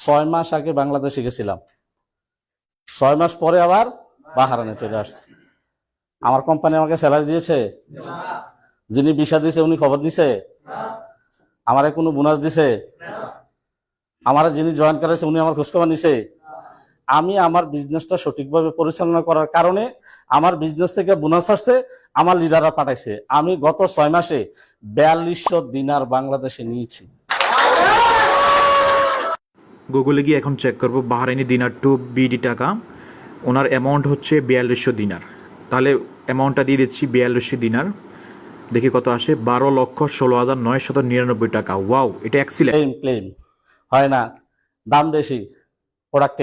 6 মাস আগে বাংলাদেশে গেছিলাম, 6 মাস পরে আবার বাহারানে চলে আসছে। আমার কোম্পানি আমাকে স্যালারি দিয়েছে? যিনি ভিসা দিয়েছে উনি খবর দিছে? আমারে কোনো বোনাস দিছে? আমার যিনি জয়েন করেছে উনি আমার খোঁজখবর নিছে? আমি আমার বিজনেসটা সঠিকভাবে পরিচালনা করার কারণে আমার বিজনেস থেকে বোনাস আসতে আমার লিডাররা পাঠাইছে। আমি গত 6 মাসে 4200 দিনার বাংলাদেশে নিয়েছি। গুগলে গিয়ে এখন চেক করবো বাহরাইনি দিনার টু বিডি টাকা, ওনার অ্যামাউন্ট হচ্ছে 4200 দিনার। তাহলে অ্যামাউন্টটা দিয়ে দিচ্ছি 4200 দিনার, দেখি কত আসে, 12,16,999 টাকা। ওয়াও, এটা এক্সিলেন্ট। ক্লেম হয় না, দাম বেশি, প্রোডাক্ট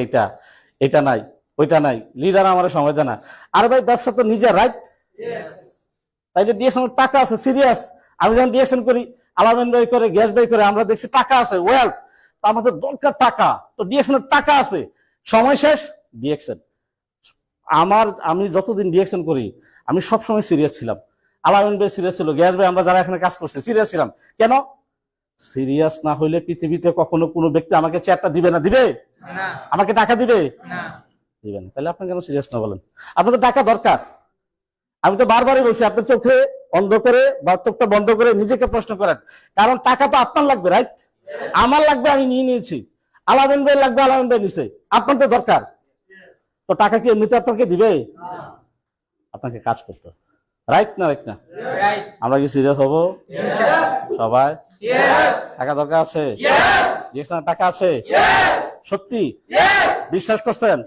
এটা নাই, ওইটা নাই, লিডার আমার সময় দেয় না। আর ভাই ব্যবসা তো নিজের, রাইট? তাইলে ডিএকশন টাকা আছে, সিরিয়াস। আমি যখন ডিএকশন করি, আলামিন ভাই করে, গ্যাস ভাই করে, আমরা দেখছি টাকা আছে, ওয়েল তো আমাদের দরকার টাকা, তো ডিএকশনের টাকা আছে, সময় শেষ ডিএকশন। আমি যতদিন ডিএকশন করি আমি সবসময় সিরিয়াস ছিলাম, আলামিন ভাই সিরিয়াস ছিল, গ্যাস ভাই, আমরা যারা এখানে কাজ করছি সিরিয়াস ছিলাম। কেন? সিরিয়াস না হইলে পৃথিবীতে কখনো কোনো ব্যক্তি আমাকে চেয়ারটা দিবে না, দিবে? আমাকে টাকা দিবে? দিবে না। তাহলে আপনি কেন সিরিয়াস না বলেন? আপনার তো টাকা দরকার। আমি তো বারবারই বলছি, আপনি চোখে অন্ধ করে বা চোখটা বন্ধ করে নিজেকে প্রশ্ন করেন, কারণ টাকা তো আপনার লাগবে, রাইট? আমার লাগবে, আমি নিয়ে নিয়েছি। আলামিন ভাই লাগবে, আলামিন ভাই নিছে, আপনার তো দরকার। তো টাকা কি এমনিতে আপনাকে দিবে? আপনাকে কাজ করতে, রাইট না? রাইট না? আমরা কি সিরিয়াস হব সবাই? টাকা দরকার আছে, টাকা আছে, সত্যি বিশ্বাস করছেন?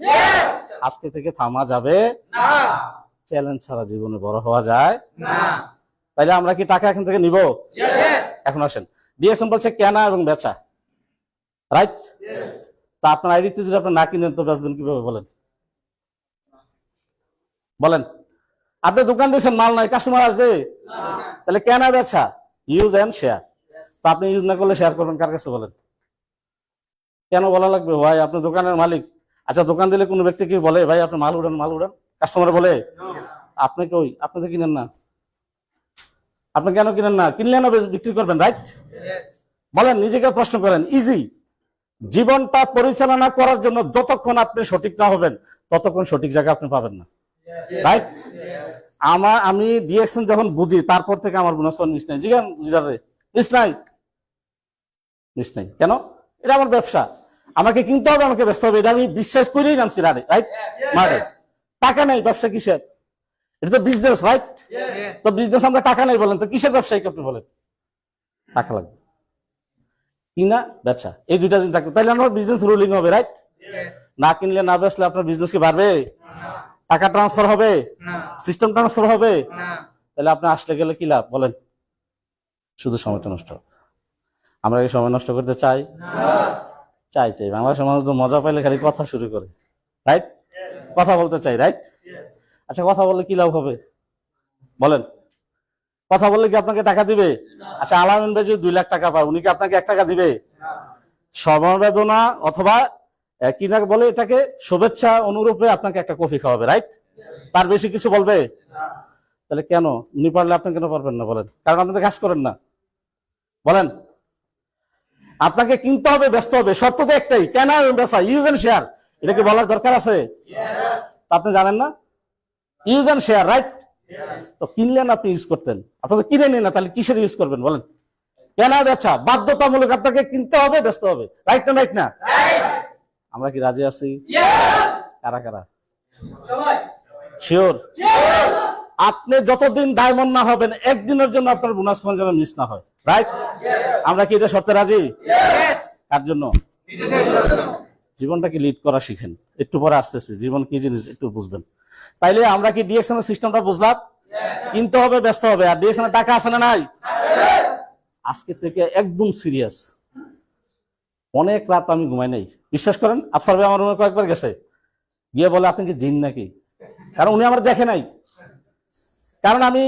আজকে থেকে থামা যাবে না। চ্যালেঞ্জ ছাড়া জীবনে বড় হওয়া যায় না। তাইলে আমরা কি টাকা এখান থেকে নিব? এখন আসেন, ডিএকশন বলছে কেনা এবং বেচা, রাইট? তা আপনার আইডিতে যদি আপনি না কিনেন তো বেচবেন কিভাবে বলেন? বলেন, আপনি দোকান দিয়েছেন, মাল নাই, কাস্টমার আসবে? তাহলে কেনা বেচা, ইউজ এন্ড শেয়ার। তো আপনি ইউজ না করলে শেয়ার করবেন কার কাছে বলেন? কেন বলা লাগবে? ভাই আপনি দোকানের মালিক। আচ্ছা, দোকান দিলে কোনো ব্যক্তি কি বলে ভাই আপনি মাল উড়ান, মাল উড়ান? কাস্টমার বলে? আপনি কই, আপনি তো কিনেন না। আপনি কেন কিনেন না? কিনলে না বিক্রি করবেন, রাইট? বলেন, নিজেকে প্রশ্ন করেন। ইজি জীবনটা পরিচালনা করার জন্য যতক্ষণ আপনি সঠিক না হবেন ততক্ষণ সঠিক জায়গা আপনি পাবেন না, রাইট? আমি ডিএকশন যখন বুঝি তারপর থেকে আমার বোনাস মিস নাই। জিজ্ঞান লিডারে, মিস নাই, মিস নাই। কেন? এটা আমার ব্যবসা, আমাকে কিনতে হবে, আমাকে ব্যস্ত হবে, এটা আমি বিশ্বাস করেই নামছি, রাইট? মারে টাকা নেই, ব্যবসা কিসের? এটা তো বিজনেস, রাইট? তো বিজনেস আমরা টাকা নেই বলেন, তো কিসের ব্যবসায়ী আপনি বলেন? টাকা লাগবে, কিনা বেচা, এই দুইটা জিনিস থাকবে, তাহলে আমার বিজনেস রুলিং হবে, রাইট? না কিনলে না বেচলে আপনার বিজনেস কি বাড়বে? টাকা ট্রান্সফার হবে? সিস্টেম ট্রান্সফার হবে? তাহলে আপনি আসলে গেলে কি লাভ বলেন? শুধু সময়টা নষ্ট। আমরা কি সময় নষ্ট করতে চাই? চাই। বাংলাদেশের মানুষ তো মজা পাইলে খালি কথা শুরু করে, রাইট? কথা বলতে চাই, রাইট? আচ্ছা, কথা বললে কি লাভ হবে বলেন? কথা বললে কি আপনাকে টাকা দিবে? আচ্ছা, আলামিন ভাই যদি 2 লাখ টাকা পায়, উনি কি আপনাকে 1 টাকা দিবে? সমবেদনা অথবা কি না বলে এটাকে, শুভেচ্ছা অনুরূপে আপনাকে একটা কফি খাওয়াবে, রাইট? তার বেশি কিছু বলবে? তাহলে কেন উনি পারলে আপনি কেন পারবেন না বলেন? কারণ আপনি তো কাজ করেন না, বলেন? আপনাকে কিনতে হবে, ব্যস্ত হবে, শর্ত তো একটাই, কেনা এবং বেচা, ইউজ এন্ড শেয়ার। এটা কি বলার দরকার আছে? আপনি জানেন না? Use and share, right? তো কিনলেন, আপনি ইউজ করতেন, আপনি তো কিনে নিন না, তাহলে কিসের ইউজ করবেন বলেন? কেনা বেচা বাধ্যতামূলক, আপনাকে কিনতে হবে, ব্যস্ত হবে, রাইট না? রাইট না? আমরা কি রাজি আছি? কারা কারা শিওর? আপনি যতদিন ডায়মন্ড না হবেন একদিনের জন্য আপনার বোনাস ফান্ড যেন মিস না হয়, রাইট? আমরা কি এটা শর্তে রাজি? কার জন্য? জীবনটাকে লিড করা শিখেন, একটু পরে আসতেছে জীবন কি জিনিস একটু বুঝবেন। তাইলে আমরা কি ডিএকশনের সিস্টেমটা বুঝলাম? কিনতে হবে, ব্যস্ত হবে, আর ডিএকশনের টাকা আছে না নাই? আজকে থেকে একদম সিরিয়াস। অনেক রাত আমি ঘুমাই নাই, বিশ্বাস করেন। আফসার ভাই আমার রুমে কয়েকবার গেছে, গিয়ে বলে আপনি কি জিন নাকি? কারণ উনি আমার দেখে নাই। কারণ আমি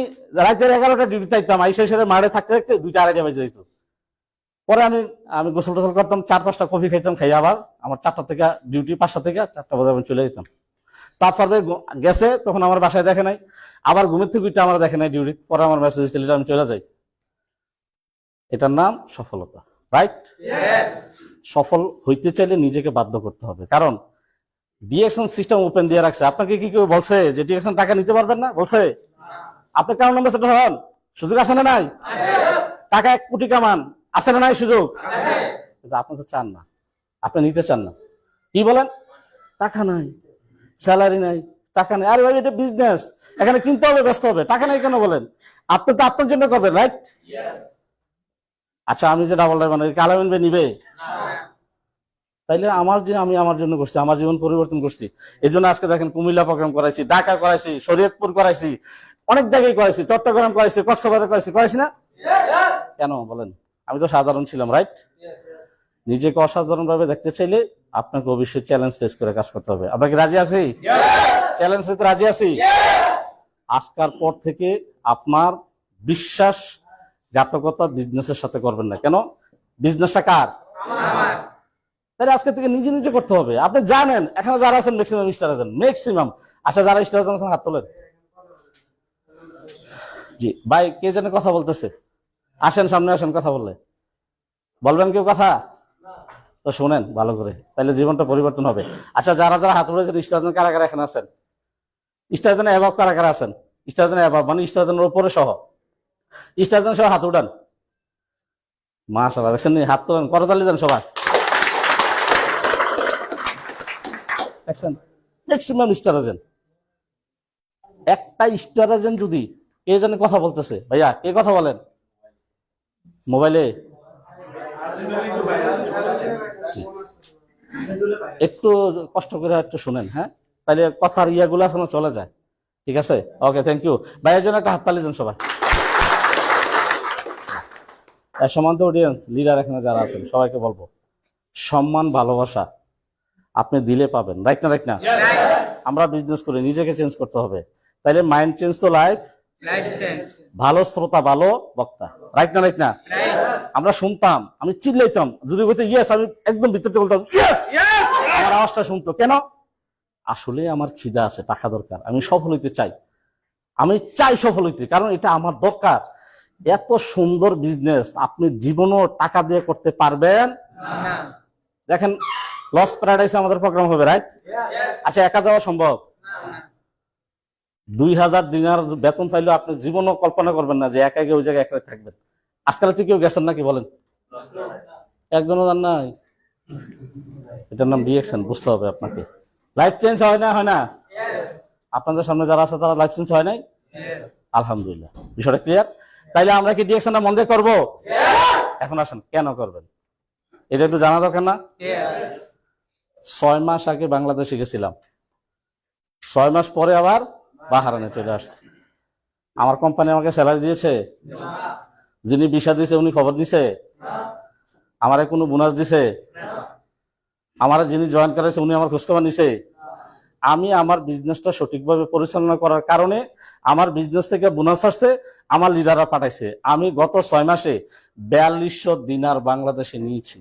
রাতের 11টা ডিউটি থাকতাম, আইসা সেরে মাঠে থাকতে থাকতে 2টা 2:30 বেজে যেত। পরে আমি গোসল টোসল করতাম, 4-5টা কফি খাইতাম, খাই আবার আমার 4টা থেকে ডিউটি, 5টা থেকে 4টা বাজে আমি চলে যেতাম। তারপর গেছে, তখন আমার বাসায় দেখে নাই, আবার ঘুমের থেকে উঠে আমার দেখে নাই ডিউটি, পরে আমার মেসেজ দিচ্ছিল, আমি চলে যাই। এটার নাম সফলতা, রাইট? সফল হইতে চাইলে নিজেকে বাধ্য করতে হবে, কারণ ডিএকশন সিস্টেম ওপেন দিয়ে রাখছে। আপনাকে কি কেউ বলছে যে ডিএকশন টাকা নিতে পারবেন না? বলছে? আপনি কেমন নম্বর সেটা হন, সুযোগ আছে না নাই? টাকা 1 কোটি কামান, আছে না নাই সুযোগ? কিন্তু আপনি তো চান না, আপনি নিতে চান না। কি বলেন? টাকা নাই, স্যালারি নাই, টাকা নাই। আরে ভাই, এটা বিজনেস, এখানে কিনতে হবে, ব্যস্ত হবে, টাকা নাই কেন বলেন? আপনি তো আপনার জন্য করবেন, রাইট? আচ্ছা, আমি যে ডাবল ড্রাইভার আলামিন ভাই নিবে? তাইলে আমি আমার জন্য করছি, আমার জীবন পরিবর্তন করছি। এই জন্য আজকে দেখেন কুমিল্লা প্রোগ্রাম করাইছি, ঢাকা করাইছি, শরীয়তপুর করাইছি, অনেক জায়গায় করাইছি, চট্টগ্রাম করাইছি, কক্সবাজারে করাইছি না? কেন বলেন? আমি তো সাধারণ ছিলাম, রাইট? নিজেকে অসাধারণ ভাবে দেখতে চাইলে আপনাকে অবশ্যই চ্যালেঞ্জ ফেস করে কাজ করতে হবে। আপনাকে রাজি আছি? চ্যালেঞ্জ নিতে রাজি আছি? আজকার পর থেকে আপনার বিশ্বাসঘাতকতা বিজনেসের সাথে করবেন না। কেন? বিজনেসটা কার? তাহলে আজকে থেকে নিজে নিজে করতে হবে। আপনি জানেন এখানে যারা আছেন ম্যাক্সিমাম স্টার এজেন্ট, ম্যাক্সিমাম। আচ্ছা, যারা স্টার এজেন্ট আছেন হাত তোলেন। জি ভাই, কে যেন কথা বলতেছে? আসেন, সামনে আসেন, কথা বললে বলবেন কেউ কথা? তো শোনেন ভালো করে, তাহলে জীবনটা পরিবর্তন হবে। আচ্ছা, যারা যারা হাত উঠেছেন স্টার এজেন্ট কারা কারা এখানে আছেন? স্টার এজেন্ট অ্যাভাব কারা কারা আছেন? স্টার এজেন্ট অ্যাভাব মানে স্টার এজেন্টের উপরে সহ, স্টার এজেন্ট সহ হাত উঠান। মাশাআল্লাহ, দেখছেন নি? হাত তোলেন, করতালি দেন সবাই। দেখছেন, ম্যাক্সিমাম স্টার এজেন্ট। একটা স্টার এজেন্ট যদি কে যেন কথা বলতেছে, ভাইয়া কে কথা বলেন মোবাইলে? একটু কষ্ট করে একটু শুনেন, হ্যাঁ, তাহলে কথার ইয়াগুলো এখনো চলে যায়। ঠিক আছে, ওকে, থ্যাংক ইউ। ভাইয়ের জন্য একটা হাততালি দেন সবাই। সমান্ত অডিয়েন্স, লিডার এখানে যারা আছেন সবাইকে বলবো, সম্মান ভালোবাসা আপনি দিলে পাবেন, রাইট না? রাইট না? আমরা বিজনেস করে নিজেকে চেঞ্জ করতে হবে, তাইলে মাইন্ড চেঞ্জ তো লাইফ চেঞ্জ। ভালো শ্রোতা, ভালো বক্তা, রাইট না? রাইট না? আমরা শুনতাম, আমি চিল্লাইতাম, যদি বলতে ইয়েস, আমি একদম ভিতরতে বলতাম ইয়েস, আমার আওয়াজটা শুনতো। কেন? আসলে আমার খিদা আছে, টাকা দরকার, আমি সফল হইতে চাই, আমি চাই সফল হইতে, কারণ এটা আমার দরকার। এত সুন্দর বিজনেস আপনি জীবনও টাকা দিয়ে করতে পারবেন না। দেখেন, লস প্যারাডাইসে আমাদের প্রোগ্রাম হবে, রাইট? আচ্ছা, একা যাওয়া সম্ভব? 2000 দিনার বেতন পাইলেও আপনি জীবনও কল্পনা করবেন না যে একা গিয়ে ওই জায়গায় একা থাকবেন। আজকাল তুই কেউ গেছেন নাকি বলেন? একজনও জান নাই। এটার নাম ডিএকশন, বুঝতে হবে আপনাকে। লাইফ চেঞ্জ হয় না? হয় না? আপনাদের সামনে যারা আছে তারা লাইফ চেঞ্জ হয় নাই? আলহামদুলিল্লাহ, বিষয়টা ক্লিয়ার। তাইলে আমরা কি ডিএকশনটা মন দিয়ে করবো? এখন আসেন, কেন করবেন এটা একটু জানা দরকার না? 6 মাস আগে বাংলাদেশে গেছিলাম, 6 মাস পরে আবার বাহারানে চলে আসছে। আমার কোম্পানি আমাকে স্যালারি দিয়েছে? যিনি ভিসা দিয়েছে উনি খবর দিছে? আমারে কোনো বোনাস দিছে? আমার যিনি জয়েন করেছে উনি আমার খোঁজখবর নিছে? আমি আমার বিজনেসটা সঠিকভাবে পরিচালনা করার কারণে আমার বিজনেস থেকে বোনাস আসছে, আমার লিডাররা পাঠাইছে। আমি গত 6 মাসে 4200 দিনার বাংলাদেশে নিয়েছি।